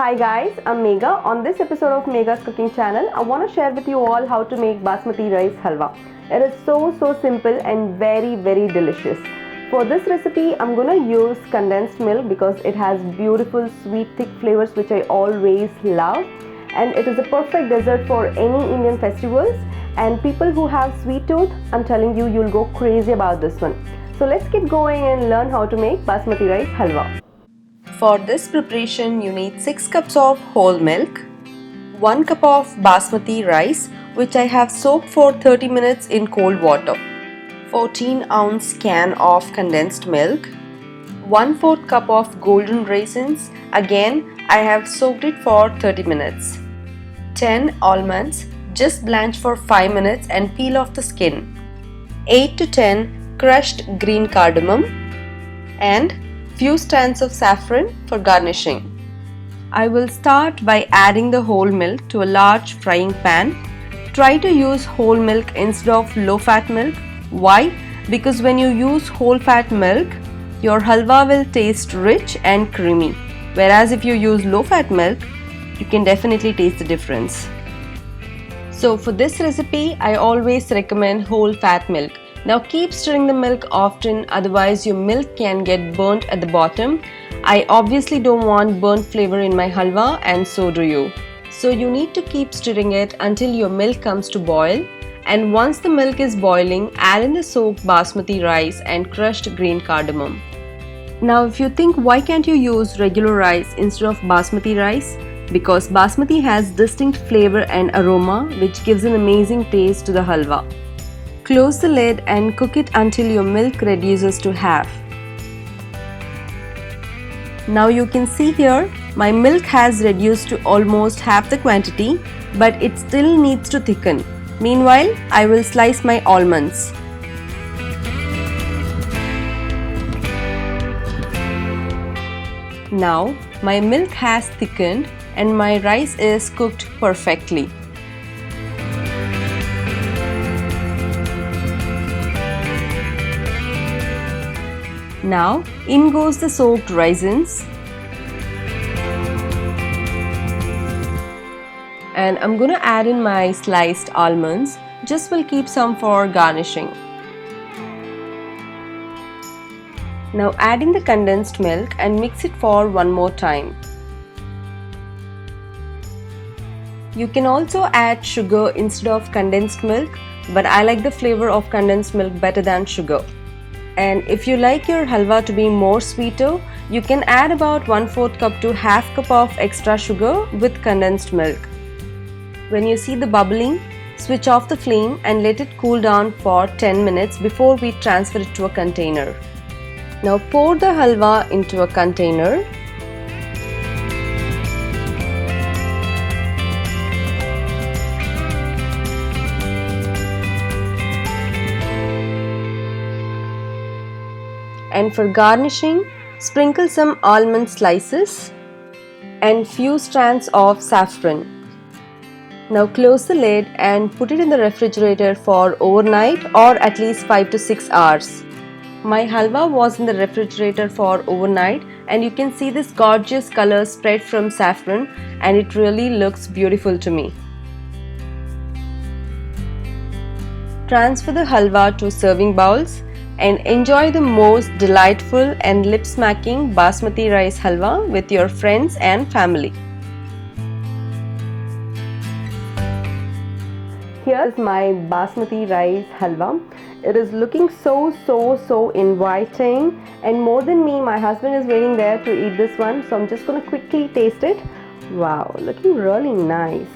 Hi guys, I'm Megha. On this episode of Megha's cooking channel, I want to share with you all how to make Basmati rice halwa. It is so simple and very delicious. For this recipe, I'm going to use condensed milk because it has beautiful sweet thick flavors which I always love, and it is a perfect dessert for any Indian festivals, and people who have sweet tooth, I'm telling you, you'll go crazy about this one. So let's get going and learn how to make Basmati rice halwa. For this preparation, you need 6 cups of whole milk, 1 cup of basmati rice which I have soaked for 30 minutes in cold water, 14-ounce can of condensed milk, 1/4 cup of golden raisins, again I have soaked it for 30 minutes, 10 almonds, just blanch for 5 minutes and peel off the skin, 8 to 10 crushed green cardamom, and few strands of saffron for garnishing. I will start by adding the whole milk to a large frying pan. Try to use whole milk instead of low-fat milk. Why? Because when you use whole-fat milk, your halwa will taste rich and creamy. Whereas if you use low-fat milk, you can definitely taste the difference. So for this recipe, I always recommend whole-fat milk. Now keep stirring the milk often, otherwise your milk can get burnt at the bottom. I obviously don't want burnt flavor in my halwa, and so do you. So you need to keep stirring it until your milk comes to boil, and once the milk is boiling, add in the soaked basmati rice and crushed green cardamom. Now if you think why can't you use regular rice instead of basmati rice? Because basmati has distinct flavor and aroma which gives an amazing taste to the halwa. Close the lid and cook it until your milk reduces to half. Now you can see here, my milk has reduced to almost half the quantity, but it still needs to thicken. Meanwhile, I will slice my almonds. Now, my milk has thickened and my rice is cooked perfectly. Now, in goes the soaked raisins, and I'm gonna add in my sliced almonds. Just will keep some for garnishing. Now add in the condensed milk and mix it for one more time. You can also add sugar instead of condensed milk, but I like the flavor of condensed milk better than sugar. And if you like your halwa to be more sweeter, you can add about 1/4 cup to half cup of extra sugar with condensed milk. When you see the bubbling, switch off the flame and let it cool down for 10 minutes before we transfer it to a container. Now pour the halwa into a container. And for garnishing, sprinkle some almond slices and few strands of saffron. Now close the lid and put it in the refrigerator for overnight or at least 5 to 6 hours. My halwa was in the refrigerator for overnight, and you can see this gorgeous color spread from saffron, and it really looks beautiful to me. Transfer the halwa to serving bowls and enjoy the most delightful and lip-smacking basmati rice halwa with your friends and family. Here is my basmati rice halwa. It is looking so inviting, and more than me, my husband is waiting there to eat this one, so I'm just going to quickly taste it. Wow, looking really nice.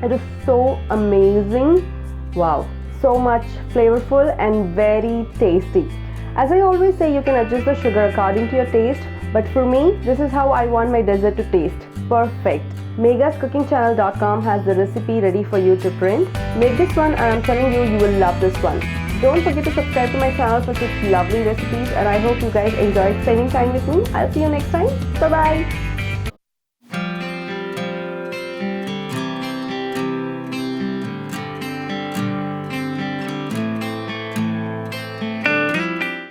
It is so amazing. Wow, so much flavorful and very tasty. As I always say, you can adjust the sugar according to your taste, but for me, this is how I want my dessert to taste. Perfect. Meghascookingchannel.com has the recipe ready for you to print. Make this one, and I'm telling you, you will love this one. Don't forget to subscribe to my channel for such lovely recipes, and I hope you guys enjoyed spending time with me. I'll see you next time. Bye bye.